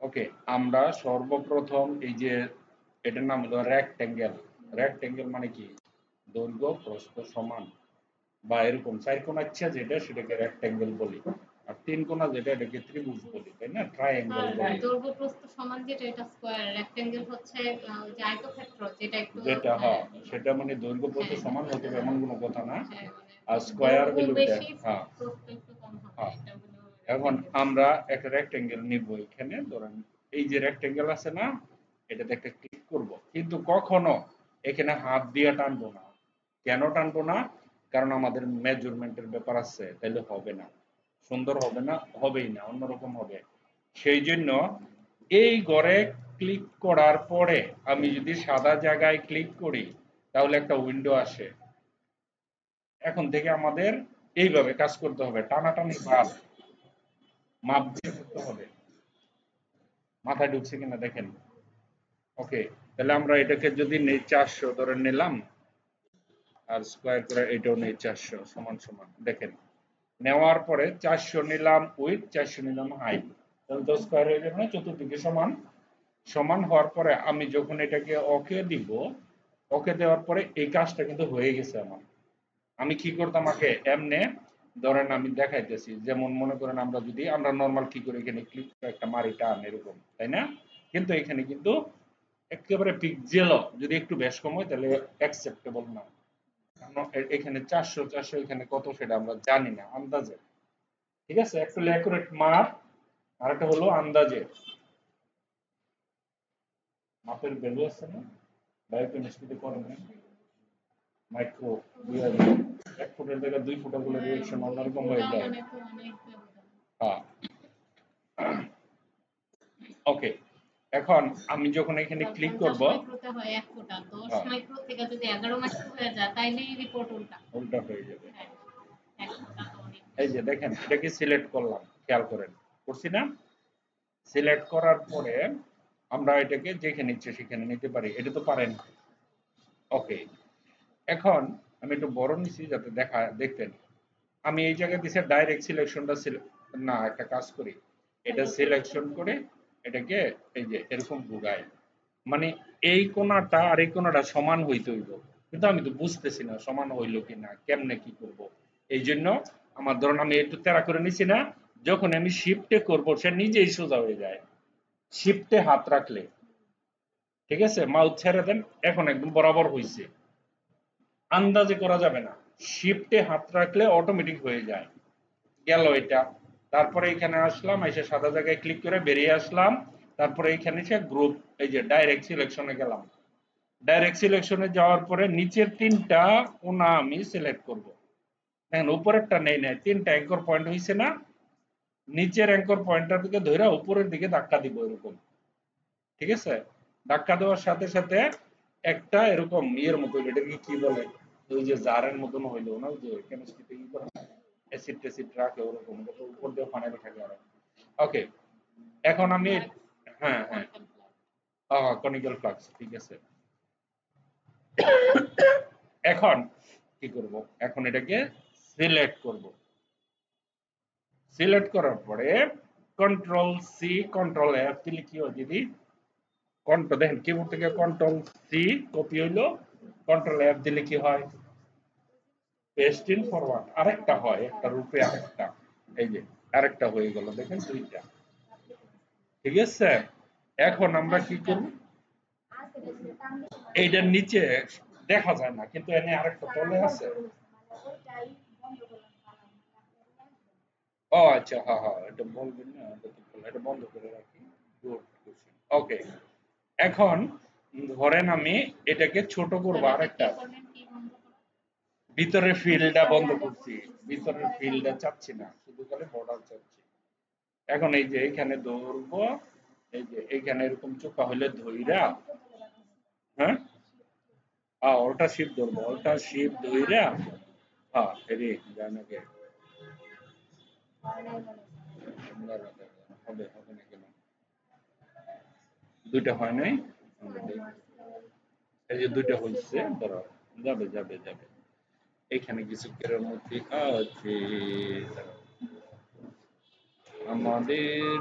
ওকে, আমরা সর্বপ্রথম এই যে এটার নাম হলো রেক্টেঙ্গেল। রেক্টেঙ্গেল মানে কি? দৈর্ঘ্য প্রস্থ সমান বা এরকম চার কোণা ইচ্ছা যেটা সেটাকে রেক্টেঙ্গেল বলি, আর তিন কোণা যেটা এটাকে ত্রিভুজ বলি, তাই না? ট্রায়াঙ্গেল বলি। দৈর্ঘ্য প্রস্থ সমান যেটা এটা স্কয়ার, রেক্টেঙ্গেল হচ্ছে ওই যে আয়তক্ষেত্র যেটা একটু যেটা হ্যাঁ সেটা মানে দৈর্ঘ্য প্রস্থ হ্যাঁ সমান হতে হবে এমন কোনো কথা না। হ্যাঁ মানে আর স্কয়ার দৈর্ঘ্য হইলো এটা। বেশি হ্যাঁ, প্রস্থ একটু কম হবে হ্যাঁ। এটা হলো এখন রেক্টেঙ্গেল। আমরা একটা রেক্টেঙ্গেল নিব, এখানে ধরেন এই যে রেক্টেঙ্গেল আছে না, এটাতে একটা ক্লিক করব, কিন্তু কখনো এখানে হাত দিয়ে টানবো না। কেন টানবো না? কারণ আমাদের মেজারমেন্টের ব্যাপার আছে, তাহলে হবে না, সুন্দর হবে না, হবেই না, অন্যরকম হবে। সেই জন্য এই ঘরে ক্লিক করার পরে আমি যদি সাদা জায়গায় ক্লিক করি তাহলে একটা উইন্ডো আসে। এখন থেকে আমাদের এইভাবে কাজ করতে হবে, টানাটানি বাদ, মাপ দিয়ে করতে হবে। মাথায় ঢুকছে কিনা দেখেন। ওকে, তাহলে আমরা এটাকে যদি নেই 400 ধরে নিলাম, আর স্কোয়ার করে এটাও নেই 400 সমান সমান, দেখেন নেওয়ার পরে 400 নিলাম উইথ, 400 নিলাম হাইট, তাহলে তো স্কোয়ার হয়ে যাবে না, চতুর্দিকে সমান। সমান হওয়ার পরে আমি যখন এটাকে ওকে দিব, ওকে দেওয়ার পরে এই কাজটা কিন্তু হয়ে গেছে আমার। আমি কি করতাম আগে এমনে, ধরেন আমি দেখাইতেছি, যেমন মনে করেন আমরা যদি আমরা নরমাল কি করে এখানে ক্লিক করে একটা মারি টান এরকম, তাই না? কিন্তু এখানে কিন্তু একেবারে পিক্সেল যদি একটু বেশ কম হয় তাহলে অ্যাকসেপ্টেবল না। কারণ এখানে 400 400 এখানে কত সেটা আমরা জানি না, আন্দাজে। ঠিক আছে, একটা হলো অ্যাকুরেট মাপ, আর একটা হলো আন্দাজে। মাপের ভ্যালু আছে না, বায়োকেমিস্ট্রিতে করেন না, মাইক্রো এক ফুটের জায়গায় 2 ফুটা গুলো রিয়েকশন দুই অন্যরকম ফুটা হয়ে যায়। মানে তো অনেক ব্যবধান। হ্যাঁ, ওকে। এখন আমি যখন এখানে ক্লিক 50 করব, মাইক্রোতে হয় 1 ফুটা, 10 হ্যাঁ, মাইক্রো থেকে যদি 11 মাইক্রো হয়ে যায় তাইলেই রিপোর্ট উল্টা। উল্টা হয়ে যাবে। হ্যাঁ 1 ফুটা তো অনেক এই বেশি। যে দেখেন এটাকে সিলেক্ট করলাম, খেয়াল করেন, করছি না? সিলেক্ট করার পরে আমরা এটাকে যেখানে ইচ্ছে সেখানে নিতে পারি, এটা তো পারেন। ওকে, এখন আমি একটু বড় নিচ্ছি যাতে দেখতেন। আমি এই জায়গায় দিছি ডাইরেক্ট সিলেকশনটা, না একটা কাজ করি, এটা সিলেকশন করে এটাকে এই যে এরকম ঘুরাই, মানে এই কোণাটা আর এই কোণাটা সমান হইতে হইব, কিন্তু আমি তো বুঝতেছি না সমান হইলো কিনা, কেমনে কি করব। এই জন্য আমার ধরুন আমি একটু তেড়া করে নিছি না, যখন আমি শিফটে করব সে নিজেই সোজা হয়ে যায়, শিফটে হাত রাখলে। ঠিক আছে, মাউথ ছেড়ে দেন, এখন একদম বরাবর হইছে, আন্দাজে করা যাবে না, শিফটে হাত রাখলে অটোমেটিক হয়ে যায়। গেল এটা। তারপরে এখানে আসলাম, এসে সাদা জায়গায় ক্লিক করে বেরিয়ে আসলাম। তারপরে এখানে এসে গ্রুপ, এই যে ডাইরেক্ট সিলেকশনে গেলাম। ডাইরেক্ট সিলেকশনে যাওয়ার পরে নিচের তিনটা কোণা আমি সিলেক্ট করব। দেখেন উপরেরটা নেই নাই, তিনটা অ্যাঙ্কর পয়েন্ট হয়েছে না, নিচের অ্যাঙ্কর পয়েন্টটার দিকে ধরে উপরের দিকে ধাক্কা দিব এরকম। ঠিক আছে, ধাক্কা দেওয়ার সাথে সাথে একটা এরকম ইয়ের মতো, এটাকে কি বলে, ওই যে জারের মতন হইলো না, ওই যে কেমিস্ট্রিতে কি করে অ্যাসিড ট্যাসিড রাখে ওরকম, ওটা উপর দিয়ে ফানেল থাকে আর। ওকে, এখন আমি, হ্যাঁ হ্যাঁ, কনিক্যাল ফ্লাক্স, ঠিক আছে। এখন কি করব, এখন এটাকে সিলেক্ট করব। সিলেক্ট করার পরে কন্ট্রোল সি কন্ট্রোল এফ দিলে কি হয় দিদি, কন্ট্রোল দেখেন কিবোর্ড থেকে কন্ট্রোল সি কপি হইলো, কন্ট্রোল এফ দিলে কি হয়, পেস্ট ইন ফরওয়ার্ড, আরেকটা হয়, একটা রূপে আরেকটা, এই যে আরেকটা হয়ে গেল, দেখেন দুইটা। ঠিক আছে, এখন আমরা কি করব, এইটার নিচে দেখা যায় না, কিন্তু এনে আরেকটা তলে আছে। ও আচ্ছা, হ্যাঁ হ্যাঁ, এটা বলবেন না, এটা বন্ধ করে রাখি। Good question. ওকে, এখন ধরেন আমি এটাকে ছোট করবো তাহলে এটা কি আরেকটা, করবেন, কি বন্ধ করবেন? ভিতরের ফিল্ডটা বন্ধ করছি, ভিতরের ফিল্ডটা চাচ্ছি না, শুধু করে বর্ডার চাচ্ছি। এখন এই যে এখানে ধরবো, এই যে এইখানে এরকম চোখা হলে ধইরা, হ্যাঁ, ওটা শিপ ধরবো, ওটা শিপ ধইরা, হ্যাঁ এরি জানাকে হবে, হবে না কেন, দুইটা হয় নাই already। এই যে দুইটা হইছে, ধরো যাবে যাবে যাবে, এখানে কিছু কেরামতি আছে। দাঁড়াও। আমাদের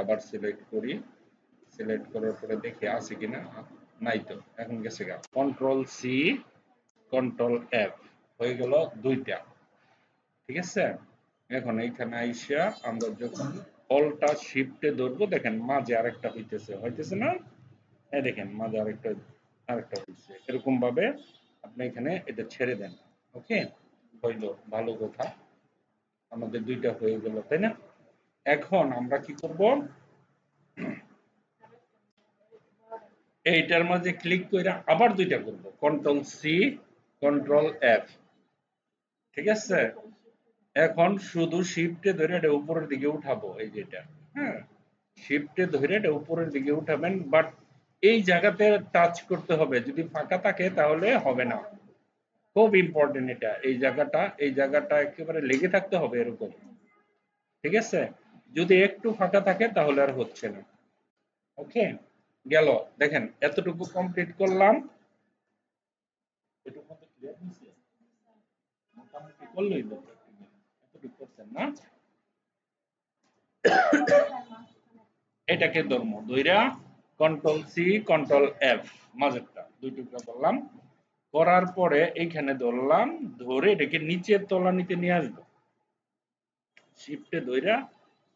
আবার সিলেক্ট করি, সিলেক্ট করার পরে দেখি আছে কিনা, নাই তো, এখন গেছে গা। কন্ট্রোল সি কন্ট্রোল এফ হয়ে গেল দুইটা, ঠিক আছে। এখন এইখানে আইসা আমরা যখন অলটা শিফটে ধরবো দেখেন মাঝে আরেকটা হইতেছে না, এই দেখেন মাঝে আরেকটা হইছে, এরকম ভাবে আপনি এখানে এটা ছেড়ে দেন। ওকে, হইলো, ভালো কথা, আমাদের দুইটা হয়ে গেল, তাই না? এখন আমরা কি করব, এইটার মাঝে ক্লিক করে আবার দুইটা করব, কন্ট্রোল সি কন্ট্রোল এফ, ঠিক আছে। এখন শুধু শিফটে ধরে এটা উপরের দিকে উঠাবো, এই যেটা, হ্যাঁ, শিফটে ধরে এটা উপরের দিকে উঠাবেন, বাট এই জায়গাতে টাচ করতে হবে, যদি ফাঁকা থাকে তাহলে হবে না, খুব ইম্পর্টেন্ট এটা, এই জায়গাটা একেবারে লেগে থাকতে হবে এরকম, ঠিক আছে। যদি একটু ফাঁকা থাকে তাহলে আর হচ্ছে না। ওকে, গেল, দেখেন এতটুকু কমপ্লিট করলাম, এটুকু মতো ক্লিয়ার হয়েছে, মোটামুটি করলেই তো, এতটুকু করছেন না, এটাকে ধরবো ধইরা কন্ট্রোল সি কন্ট্রোল এফ, মাঝেরটা দুই টুকরা করলাম, করার পরে এইখানে ধরলাম, ধরে এটাকে নিচের তলানিতে নিয়ে আসবো, শিফটে ধইরা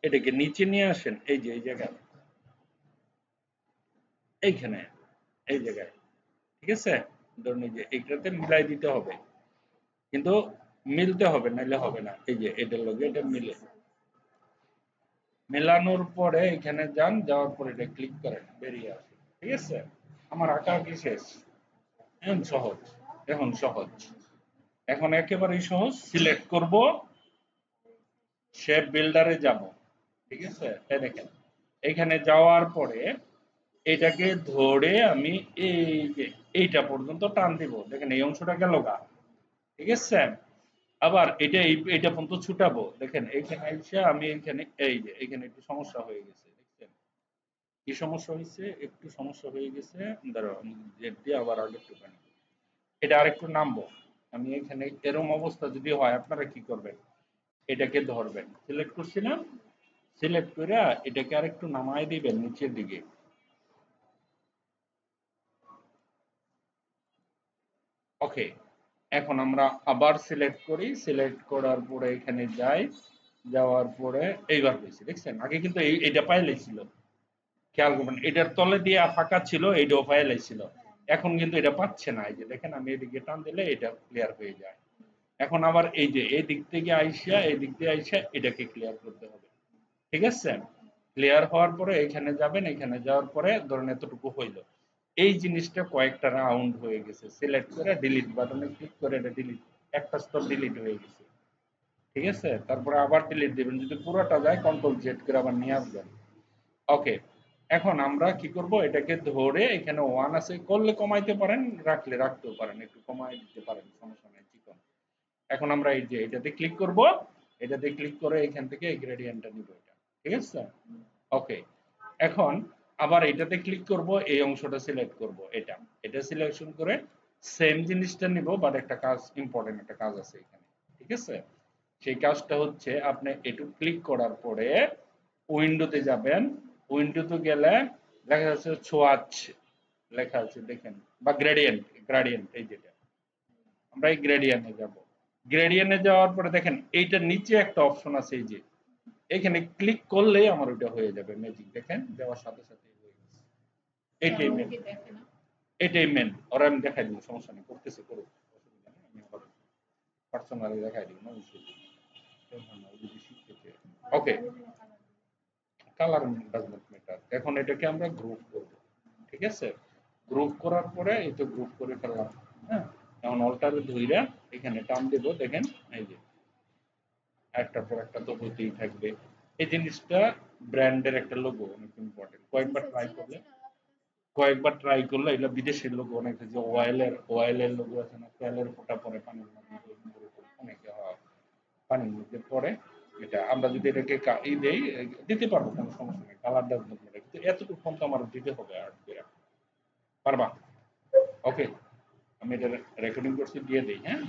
এটাকে নিচে নিয়ে আসেন, এই যে এই জায়গায়, এইখানে, এই জায়গায়, ঠিক আছে। ধরুন এই যে এইটাতে মিলাই দিতে হবে, কিন্তু মিলতে হবে, নাইলে হবে না, এই যে এটার লগে এটা মিলে, মেলানোর পরে এখানে যান, যাওয়ার পরে এটা ক্লিক করেন, বেরিয়ে আসে, ঠিক আছে। আমার আঁকা কি শেষ, এখন সহজ, এখন সহজ, এখন একেবারেই সহজ, সিলেক্ট করব, শেপ বিল্ডারে যাব, ঠিক আছে। এই দেখেন এখানে যাওয়ার পরে এটাকে ধরে আমি এই যে এইটা পর্যন্ত টান দিব, দেখেন এই অংশটা গেল গা, ঠিক আছে। আবার এটা পর্যন্ত ছুটাবো, দেখেন এইখানে আইসা আমি এইখানে, এই যে এইখানে একটু সমস্যা হয়ে গেছে, দেখছেন কি সমস্যা হয়েছে, একটু সমস্যা হয়ে গেছে, দাঁড়াও আমি জেড দিয়ে আবার আরেকটু বানাই, এটা আরেকটু নামবো, আমি এখানে এরকম অবস্থা যদি হয় আপনারা কি করবেন, এটাকে ধরবেন, সিলেক্ট করছি না, সিলেক্ট করে এটাকে আরেকটু নামায় দিবেন নিচের দিকে, ওকে। এখন আমরা আবার সিলেক্ট করি, সিলেক্ট করার পরে এখানে যাই, যাওয়ার পরে এইবার হয়েছে, দেখছেন আগে কিন্তু এইটা পাইলেই ছিল, খেয়াল করবেন এটার তলে দিয়ে ফাঁকা ছিল, এইটাও পাইলেই ছিল, এখন কিন্তু এটা পাচ্ছে না, এই যে দেখেন আমি এদিকে টান দিলে এটা ক্লিয়ার হয়ে যায়। এখন আবার এই যে এই দিক থেকে আইসা, এই দিক দিয়ে আইসা এটাকে ক্লিয়ার করতে হবে, ঠিক আছে। ক্লিয়ার হওয়ার পরে এখানে যাবেন, এখানে যাওয়ার পরে ধরেন এতটুকু হইলো, এই জিনিসটা কয়েকটা রাউন্ড হয়ে গেছে, সিলেক্ট করে ডিলিট বাটনে ক্লিক করে এটা ডিলিট, একটা স্তর ডিলিট হয়ে গেছে, ঠিক আছে। তারপরে আবার ডিলিট দিবেন, যদি পুরোটা যায় কন্ট্রোল জেড করে আবার নিয়ে আসবেন, ওকে। এখন আমরা কি করব, এটাকে ধরে এখানে ওয়ান আছে, করলে কমাইতে পারেন, রাখলে রাখতেও পারেন, একটু কমাই দিতে পারেন, সমস্যা নাই, চিকন। এখন আমরা এই যে এটাতে ক্লিক করব, এটাতে ক্লিক করে এখান থেকে এই গ্রেডিয়েন্টটা নিব, এটা ঠিক আছে, ওকে। এখন আবার এটাতে ক্লিক করব, এই অংশটা সিলেক্ট করব, এটা সিলেকশন করে সেম জিনিসটা নিব, বাট একটা কাজ, ইম্পর্টেন্ট একটা কাজ আছে এখানে, ঠিক আছে। সেই কাজটা হচ্ছে আপনি একটু ক্লিক করার পরে উইন্ডোতে যাবেন, উইন্ডোতে গেলে লেখা আছে সোয়াচ, লেখা আছে দেখেন, বা গ্রেডিয়েন্ট, গ্রেডিয়েন্ট এই যেটা, আমরা এই গ্রেডিয়েন্টে যাব, গ্রেডিয়েন্টে যাওয়ার পরে দেখেন এইটার নিচে একটা অপশন আছে, এই যে এখানে ক্লিক করলেই আমার ওটা হয়ে যাবে, ম্যাজিক দেখেন দেওয়ার সাথে সাথে হয়ে গেছে, এটাই মেন, এটাই মেন, ওরা আমি দেখাই দিব, সমস্যা নেই, করতেছে করুক, অসুবিধা নেই, আমি আবার পার্সোনালি দেখাই দিব, না যদি শিখতে, ওকে। কালার ডাজ নট ম্যাটার, এখন এটাকে আমরা গ্রুপ করব, ঠিক আছে। গ্রুপ করার পরে এই তো গ্রুপ করে ফেললাম, হ্যাঁ। এখন অল্টারে ধইরা এখানে টান দেব, দেখেন এই যে একটার পর একটা তো হতেই থাকবে, এই জিনিসটা ব্র্যান্ডের একটা লোগো, অনেক ইম্পর্টেন্ট, কয়েকবার ট্রাই করলে এটা বিদেশের লোগো, অনেক যে ওয়াইলের লোগো আছে না, তেলের ফোঁটা পরে পানির মধ্যে, অনেকে পানির মধ্যে পড়ে, এটা আমরা যদি এটাকে দেই, দিতে পারবো, কোনো সমস্যা নেই, কালার ডাজ নট ম্যাটার, কিন্তু এতটুকু ফোন তো আমার দিতে হবে, আর পারবা, ওকে। আমি এটা রেকর্ডিং করছি, দিয়ে দিই, হ্যাঁ।